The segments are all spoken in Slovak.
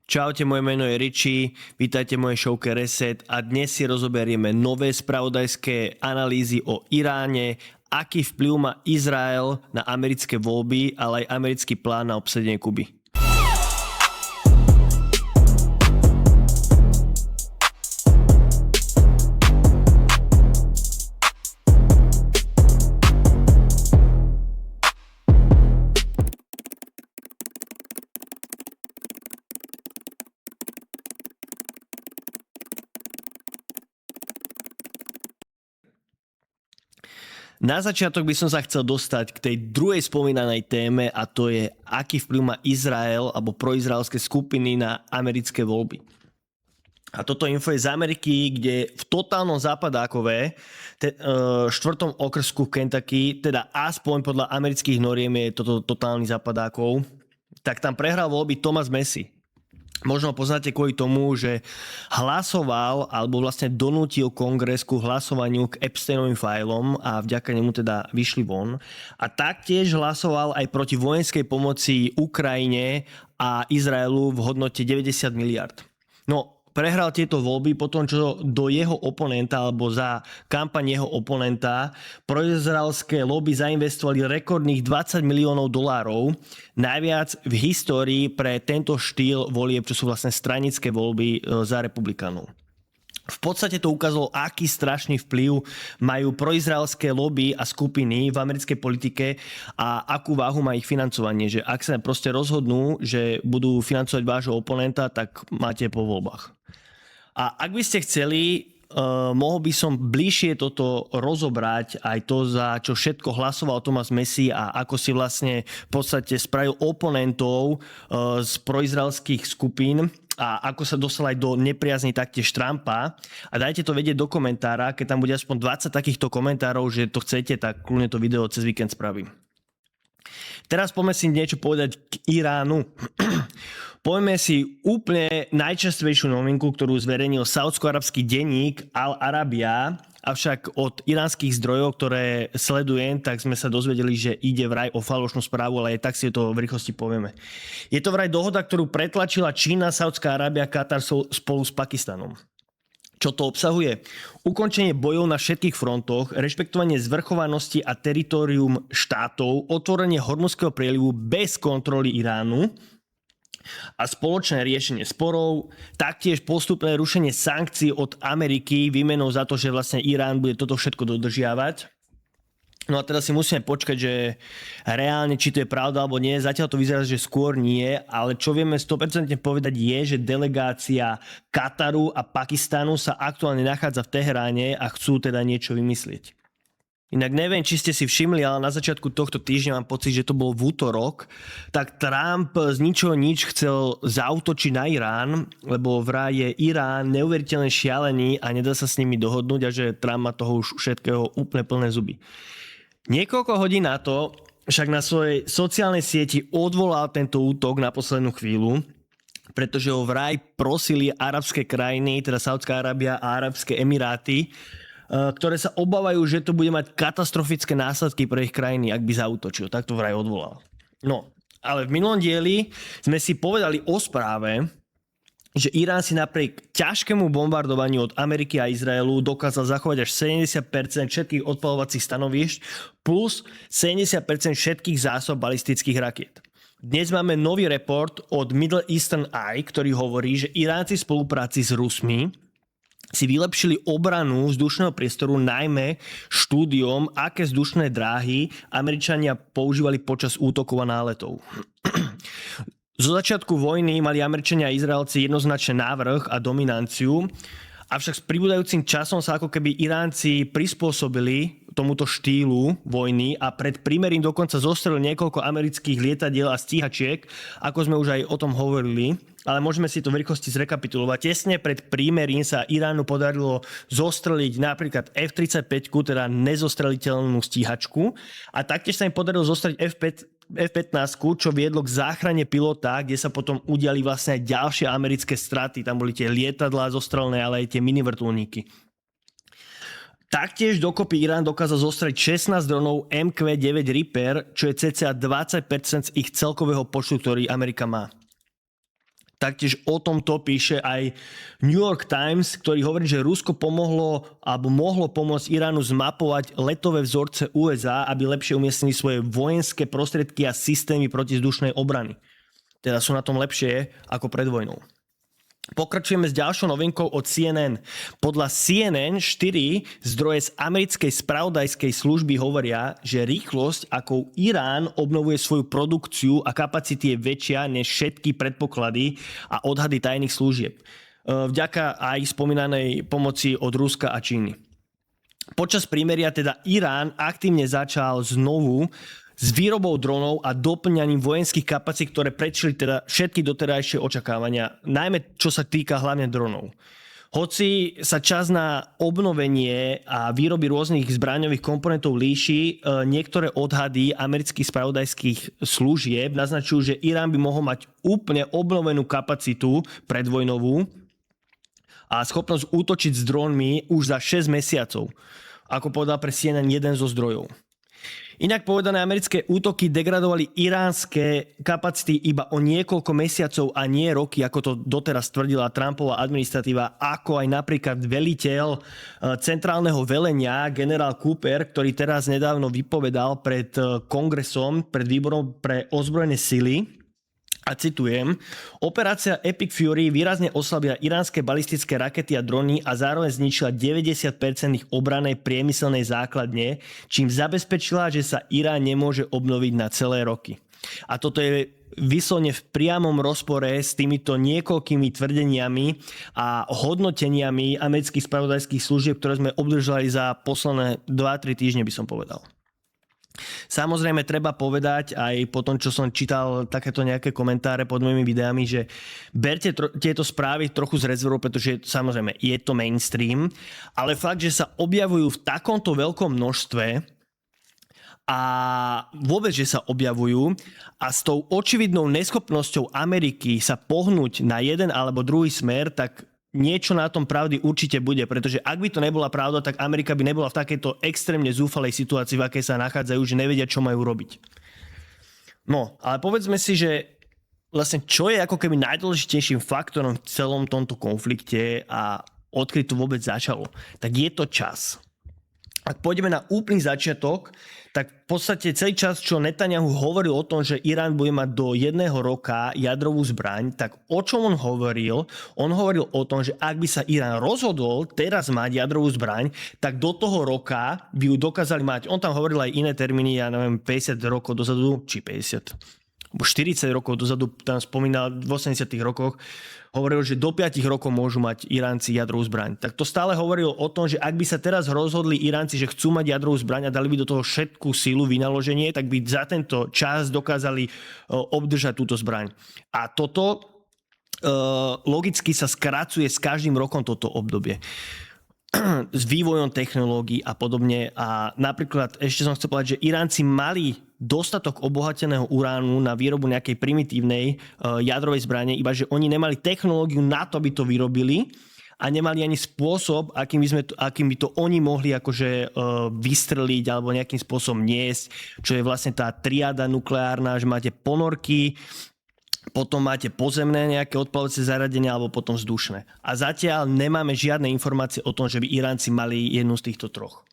Čaute, moje meno je Richie, vítajte v mojej showke Reset a dnes si rozoberieme nové spravodajské analýzy o Iráne, aký vplyv má Izrael na americké voľby, ale aj americký plán na obsadenie Kuby. Na začiatok by som sa chcel dostať k tej druhej spomínanej téme a to je, aký vplyv má Izrael alebo proizraelské skupiny na americké voľby. A toto info je z Ameriky, kde v totálnom západákové, štvrtom okrsku Kentucky, teda aspoň podľa amerických noriem je toto totálny západákov, tak tam prehral voľby Thomas Massie. Možno poznáte kvôli tomu, že hlasoval alebo vlastne donútil kongres ku hlasovaniu k Epsteinovým fajlom a vďaka nemu teda vyšli von. A taktiež hlasoval aj proti vojenskej pomoci Ukrajine a Izraelu v hodnote 90 miliard. No, prehral tieto voľby potom, čo do jeho oponenta alebo za kampaň jeho oponenta proizraelské lobby zainvestovali rekordných $20 miliónov, najviac v histórii pre tento štýl volieb, čo sú vlastne stranické voľby za republikánov. V podstate to ukázalo, aký strašný vplyv majú proizraelské lobby a skupiny v americkej politike a akú váhu má ich financovanie. Že ak sa proste rozhodnú, že budú financovať vášho oponenta, tak máte po voľbách. A ak by ste chceli, mohol by som bližšie toto rozobrať, aj to, za čo všetko hlasoval Thomas Massie a ako si vlastne v podstate spravil oponentov z proizraelských skupín a ako sa dostal aj do nepriazní taktiež Trumpa. A dajte to vedieť do komentára, keď tam bude aspoň 20 takýchto komentárov, že to chcete, tak kľudne to video cez víkend spravím. Teraz poďme si niečo povedať k Iránu. Poďme si úplne najčastejšiu novinku, ktorú zverejnil saúdsko-arabský denník Al Arabiya, avšak od iránskych zdrojov, ktoré sledujem, tak sme sa dozvedeli, že ide vraj o falošnú správu, ale aj tak si to v rýchlosti povieme. Je to vraj dohoda, ktorú pretlačila Čína, Saudská Arábia, Katar spolu s Pakistanom. Čo to obsahuje? Ukončenie bojov na všetkých frontoch, rešpektovanie zvrchovanosti a teritorium štátov, otvorenie Hormuzského prielivu bez kontroly Iránu a spoločné riešenie sporov, taktiež postupné rušenie sankcií od Ameriky výmenou za to, že vlastne Irán bude toto všetko dodržiavať. No a teraz si musíme počkať, že reálne, či to je pravda alebo nie. Zatiaľ to vyzerá, že skôr nie, ale čo vieme 100% povedať je, že delegácia Kataru a Pakistanu sa aktuálne nachádza v Teheráne a chcú teda niečo vymyslieť. Inak neviem, či ste si všimli, ale na začiatku tohto týždňa mám pocit, že to bol v útorok, tak Trump z ničoho nič chcel zaútočiť na Irán, lebo vraj je Irán neuveriteľne šialený a nedá sa s nimi dohodnúť a že Trump má toho už všetkého úplne plné zuby. Niekoľko hodín na to však na svojej sociálnej sieti odvolal tento útok na poslednú chvíľu, pretože ho vraj prosili arabské krajiny, teda Saudská Arábia a Arabské Emiráty, ktoré sa obávajú, že to bude mať katastrofické následky pre ich krajiny, ak by zaútočil. Tak to vraj odvolal. No, ale v minulom dieli sme si povedali o správe, že Irán si napriek ťažkému bombardovaniu od Ameriky a Izraelu dokázal zachovať až 70% všetkých odpaľovacích stanovišť plus 70% všetkých zásob balistických rakiet. Dnes máme nový report od Middle Eastern Eye, ktorý hovorí, že Iránci v spolupráci s Rusmi si vylepšili obranu vzdušného priestoru najmä štúdiom, aké vzdušné dráhy Američania používali počas útokov a náletov. Zo začiatku vojny mali Američania a Izraelci jednoznačne návrh a dominanciu, avšak s pribúdajúcim časom sa ako keby Iránci prispôsobili tomuto štýlu vojny a pred prímerím dokonca zostrelili niekoľko amerických lietadiel a stíhačiek, ako sme už aj o tom hovorili, ale môžeme si to v rýchlosti zrekapitulovať. Tesne pred prímerím sa Iránu podarilo zostreliť napríklad F-35, teda nezostreliteľnú stíhačku, a taktiež sa im podarilo zostreliť F-15, čo viedlo k záchrane pilota, kde sa potom udiali vlastne aj ďalšie americké straty. Tam boli tie lietadlá zostrelné, ale aj tie minivrtuľníky. Taktiež dokopy Irán dokázal zostreliť 16 dronov MQ-9 Reaper, čo je cca 20% z ich celkového počtu, ktorý Amerika má. Taktiež o tomto píše aj New York Times, ktorý hovorí, že Rusko pomohlo alebo mohlo pomôcť Iránu zmapovať letové vzorce USA, aby lepšie umiestnili svoje vojenské prostriedky a systémy protizdušnej obrany. Teda sú na tom lepšie ako pred vojnou. Pokračujeme s ďalšou novinkou od CNN. Podľa CNN 4 zdroje z americkej spravodajskej služby hovoria, že rýchlosť, akou Irán obnovuje svoju produkciu a kapacity je väčšia než všetky predpoklady a odhady tajných služieb. Vďaka aj spomínanej pomoci od Ruska a Číny. Počas prímeria teda Irán aktívne začal znovu s výrobou dronov a doplňaním vojenských kapacít, ktoré predšili teda všetky doterajšie očakávania, najmä čo sa týka hlavne dronov. Hoci sa čas na obnovenie a výroby rôznych zbraňových komponentov líši, niektoré odhady amerických spravodajských služieb naznačujú, že Irán by mohol mať úplne obnovenú kapacitu predvojnovú a schopnosť útočiť s dronmi už za 6 mesiacov, ako povedal pre CNN jeden zo zdrojov. Inak povedané, americké útoky degradovali iránske kapacity iba o niekoľko mesiacov a nie roky, ako to doteraz tvrdila Trumpová administratíva, ako aj napríklad veliteľ centrálneho velenia, generál Cooper, ktorý teraz nedávno vypovedal pred kongresom, pred výborom pre ozbrojené sily. A citujem, operácia Epic Fury výrazne oslabila iránske balistické rakety a drony a zároveň zničila 90% ich obranej priemyselnej základne, čím zabezpečila, že sa Irán nemôže obnoviť na celé roky. A toto je vyslovene v priamom rozpore s týmito niekoľkými tvrdeniami a hodnoteniami amerických spravodajských služieb, ktoré sme obdržali za posledné 2-3 týždne, by som povedal. Samozrejme treba povedať aj po tom, čo som čítal takéto nejaké komentáre pod mojimi videami, že berte tieto správy trochu z rezervou, pretože samozrejme je to mainstream, ale fakt, že sa objavujú v takomto veľkom množstve a vôbec, že sa objavujú a s tou očividnou neschopnosťou Ameriky sa pohnúť na jeden alebo druhý smer, tak niečo na tom pravdy určite bude, pretože ak by to nebola pravda, tak Amerika by nebola v takejto extrémne zúfalej situácii, v akej sa nachádzajú, že nevedia, čo majú robiť. No, ale povedzme si, že vlastne čo je ako keby najdôležitejším faktorom v celom tomto konflikte a odkedy to vôbec začalo, tak je to čas. Ak pôjdeme na úplný začiatok, tak v podstate celý čas, čo Netanyahu hovoril o tom, že Irán bude mať do 1 roka jadrovú zbraň, tak o čom on hovoril? On hovoril o tom, že ak by sa Irán rozhodol teraz mať jadrovú zbraň, tak do toho roka by ju dokázali mať. On tam hovoril aj iné termíny, ja neviem, 50 rokov dozadu, či 50, 40 rokov dozadu, tam spomínal v 80 rokoch, hovoril, že do 5 rokov môžu mať Iránci jadrovú zbraň. Tak to stále hovoril o tom, že ak by sa teraz rozhodli Iránci, že chcú mať jadrovú zbraň a dali by do toho všetku silu, vynaloženie, tak by za tento čas dokázali obdržať túto zbraň. A toto logicky sa skracuje s každým rokom toto obdobie. S vývojom technológií a podobne. A napríklad ešte som chcel povedať, že Iránci mali dostatok obohateného uránu na výrobu nejakej primitívnej jadrovej zbrane, iba že oni nemali technológiu na to, aby to vyrobili a nemali ani spôsob, akým by to oni mohli akože vystreliť alebo nejakým spôsobom niesť, čo je vlastne tá triáda nukleárna, že máte ponorky, potom máte pozemné nejaké odpalovacie zariadenia alebo potom vzdušné. A zatiaľ nemáme žiadne informácie o tom, že by Iránci mali jednu z týchto troch.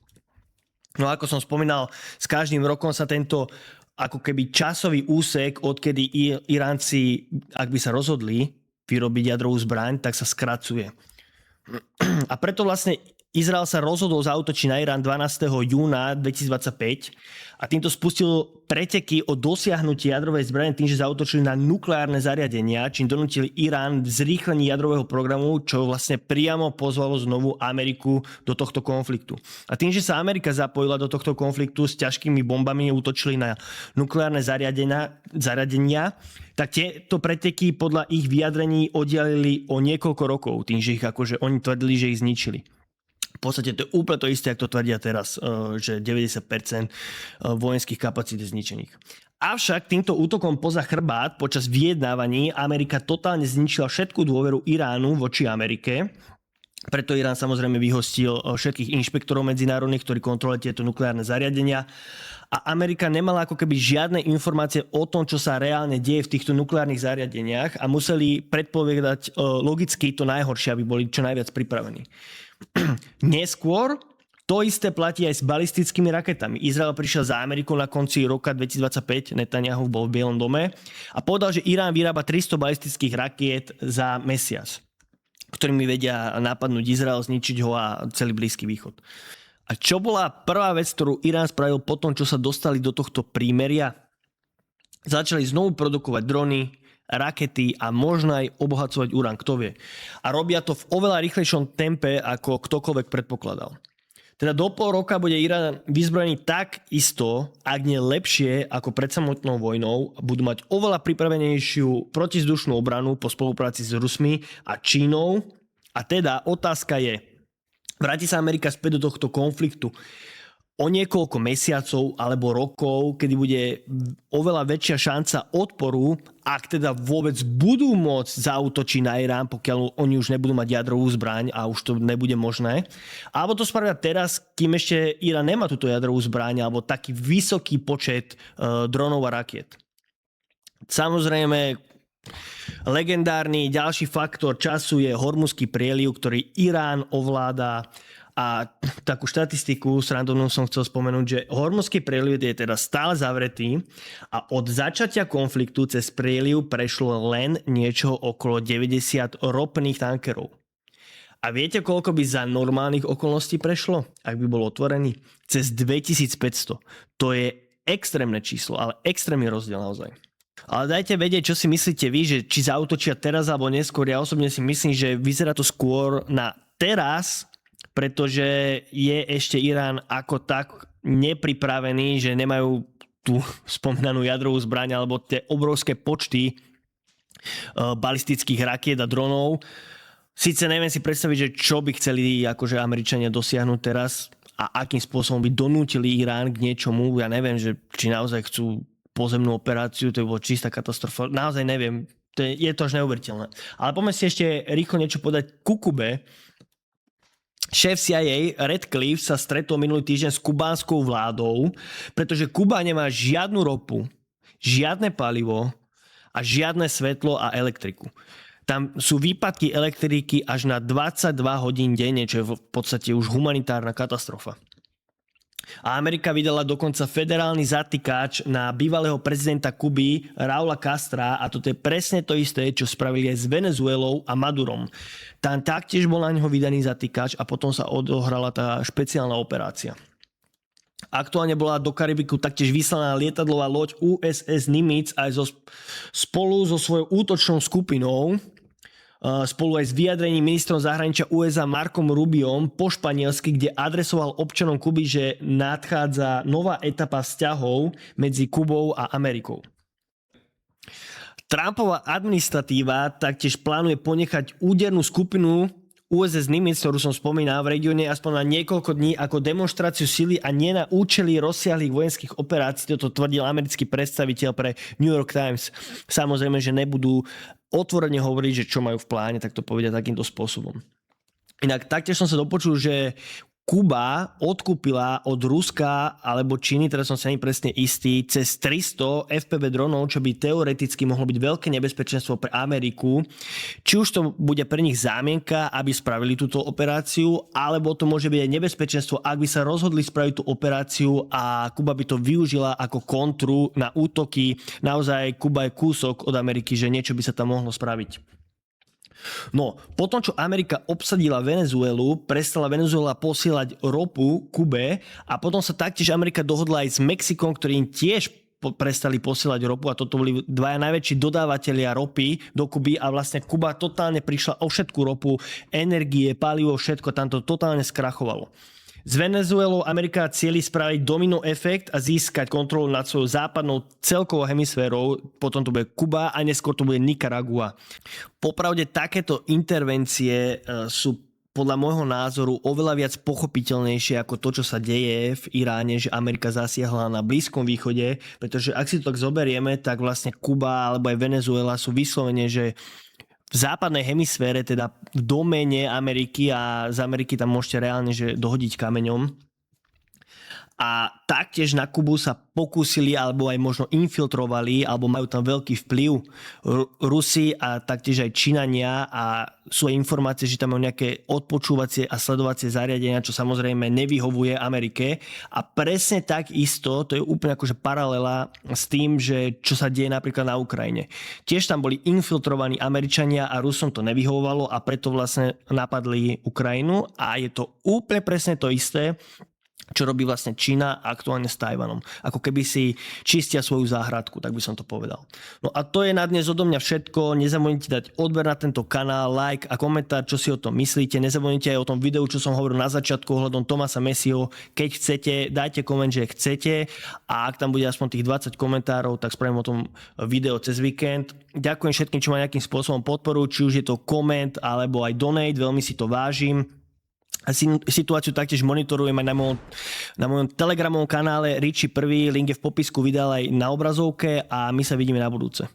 No ako som spomínal, s každým rokom sa tento ako keby časový úsek, odkedy Iránci, ak by sa rozhodli vyrobiť jadrovú zbraň, tak sa skracuje. A preto vlastne Izrael sa rozhodol zaútočiť na Irán 12. júna 2025 a týmto spustil preteky o dosiahnutie jadrovej zbrane tým, že zaútočili na nukleárne zariadenia, čím donútili Irán v zrýchlení jadrového programu, čo vlastne priamo pozvalo znovu Ameriku do tohto konfliktu. A tým, že sa Amerika zapojila do tohto konfliktu s ťažkými bombami, útočili na nukleárne zariadenia, tak tieto preteky podľa ich vyjadrení oddialili o niekoľko rokov, tým, že ich akože oni tvrdili, že ich zničili. V podstate to je úplne to isté, ako to tvrdia teraz, že 90% vojenských kapacít je zničených. Avšak týmto útokom poza chrbát počas vyjednávaní Amerika totálne zničila všetku dôveru Iránu voči Amerike Preto Irán samozrejme vyhostil všetkých inšpektorov medzinárodných, ktorí kontrolujú tieto nukleárne zariadenia. A Amerika nemala ako keby žiadne informácie o tom, čo sa reálne deje v týchto nukleárnych zariadeniach a museli predpovedať logicky to najhoršie, aby boli čo najviac pripravení. Neskôr to isté platí aj s balistickými raketami. Izrael prišiel za Amerikou na konci roka 2025, Netanyahu bol v Bielom dome a povedal, že Irán vyrába 300 balistických rakiet za mesiac, ktorými vedia napadnúť Izrael, zničiť ho a celý Blízky východ. A čo bola prvá vec, ktorú Irán spravil po tom, čo sa dostali do tohto prímeria? Začali znovu produkovať drony, rakety a možno aj obohacovať urán, kto vie. A robia to v oveľa rýchlejšom tempe, ako ktokoľvek predpokladal. Teda do pol roka bude Irán vyzbrojený tak isto, ak nie lepšie ako pred samotnou vojnou. Budú mať oveľa pripravenejšiu protizdušnú obranu po spolupráci s Rusmi a Čínou. A teda otázka je, vráti sa Amerika späť do tohto konfliktu o niekoľko mesiacov alebo rokov, kedy bude oveľa väčšia šanca odporu, ak teda vôbec budú môcť zaútočiť na Irán, pokiaľ oni už nebudú mať jadrovú zbraň a už to nebude možné. Alebo to spravia teraz, kým ešte Irán nemá túto jadrovú zbraň alebo taký vysoký počet dronov a rakiet. Samozrejme, legendárny ďalší faktor času je Hormuzský prieliv, ktorý Irán ovláda. A takú štatistiku srandovnú som chcel spomenúť, že Hormuzský prieliv je teda stále zavretý a od začatia konfliktu cez prieliv prešlo len niečo okolo 90 ropných tankerov. A viete, koľko by za normálnych okolností prešlo, ak by bol otvorený? Cez 2500. To je extrémne číslo, ale extrémny rozdiel naozaj. Ale dajte vedieť, čo si myslíte vy, že či zaútočia teraz alebo neskôr. Ja osobne si myslím, že vyzerá to skôr na teraz, pretože je ešte Irán ako tak nepripravený, že nemajú tú spomínanú jadrovú zbraň alebo tie obrovské počty balistických rakiet a dronov. Sice neviem si predstaviť, že čo by chceli akože Američania dosiahnuť teraz a akým spôsobom by donútili Irán k niečomu. Ja neviem, že či naozaj chcú pozemnú operáciu, to je bolo čistá katastrofa. Naozaj neviem, je to až neuveriteľné. Ale poďme si ešte rýchlo niečo podať ku Kube. Šéf CIA Radcliffe sa stretol minulý týždeň s kubánskou vládou, pretože Kuba nemá žiadnu ropu, žiadne palivo a žiadne svetlo a elektriku. Tam sú výpadky elektriky až na 22 hodín denne, čo je v podstate už humanitárna katastrofa. A Amerika vydala dokonca federálny zatýkač na bývalého prezidenta Kuby Raula Castra a toto je presne to isté, čo spravili aj s Venezuelou a Madurom. Tam taktiež bol na ňo vydaný zatýkač a potom sa odohrala tá špeciálna operácia. Aktuálne bola do Karibiku taktiež vyslaná lietadlová loď USS Nimitz aj spolu so svojou útočnou skupinou, spolu aj s vyjadrením ministrom zahraničia USA Markom Rubiom po španielsky, kde adresoval občanom Kuby, že nadchádza nová etapa vzťahov medzi Kubou a Amerikou. Trumpova administratíva taktiež plánuje ponechať údernú skupinu USS Nimitz, ktorú som spomínal, v regióne aspoň na niekoľko dní ako demonštráciu sily a nie na účely rozsiahlých vojenských operácií. Toto tvrdil americký predstaviteľ pre New York Times. Samozrejme, že nebudú otvorene hovoriť, že čo majú v pláne, tak to povedia takýmto spôsobom. Inak taktiež som sa dopočul, že Kuba odkúpila od Ruska alebo Číny, teraz som sa ani presne istý, cez 300 FPV dronov, čo by teoreticky mohlo byť veľké nebezpečenstvo pre Ameriku. Či už to bude pre nich zámienka, aby spravili túto operáciu, alebo to môže byť aj nebezpečenstvo, ak by sa rozhodli spraviť tú operáciu a Kuba by to využila ako kontru na útoky. Naozaj Kuba je kúsok od Ameriky, že niečo by sa tam mohlo spraviť. No, potom čo Amerika obsadila Venezuelu, prestala Venezuela posielať ropu Kube a potom sa taktiež Amerika dohodla aj s Mexikom, ktorí im tiež prestali posielať ropu a toto boli dvaja najväčší dodávateľia ropy do Kuby a vlastne Kuba totálne prišla o všetku ropu, energie, palivo, všetko tam to totálne skrachovalo. S Venezuelou Amerika cieli spraviť domino efekt a získať kontrolu nad svojou západnou celkovou hemisférou, potom to bude Kuba a neskôr to bude Nikaragua. Popravde takéto intervencie sú podľa môjho názoru oveľa viac pochopiteľnejšie ako to, čo sa deje v Iráne, že Amerika zasiahla na Blízkom východe, pretože ak si to tak zoberieme, tak vlastne Kuba alebo aj Venezuela sú vyslovene, že v západnej hemisfére, teda v doméne Ameriky a z Ameriky tam môžete reálne že dohodiť kameňom. A taktiež na Kubu sa pokúsili alebo aj možno infiltrovali alebo majú tam veľký vplyv Rusi a taktiež aj Číňania a sú aj informácie, že tam majú nejaké odpočúvacie a sledovacie zariadenia, čo samozrejme nevyhovuje Amerike a presne tak isto, to je úplne akože paralela s tým, že čo sa deje napríklad na Ukrajine. Tiež tam boli infiltrovaní Američania a Rusom to nevyhovovalo a preto vlastne napadli Ukrajinu a je to úplne presne to isté, čo robí vlastne Čína aktuálne s Tajvanom. Ako keby si čistia svoju záhradku, tak by som to povedal. No a to je na dnes odo mňa všetko. Nezabudnite dať odber na tento kanál, like a komentár, čo si o tom myslíte. Nezabudnite aj o tom videu, čo som hovoril na začiatku ohľadom Thomasa Messiho. Keď chcete, dajte koment, že chcete a ak tam bude aspoň tých 20 komentárov, tak spravím o tom video cez víkend. Ďakujem všetkým, čo ma nejakým spôsobom podporujú, či už je to koment alebo aj donate, veľmi si to vážim. A situáciu taktiež monitorujem aj na mojom telegramovom kanále Richie 1. Link je v popisku videa aj na obrazovke a my sa vidíme na budúce.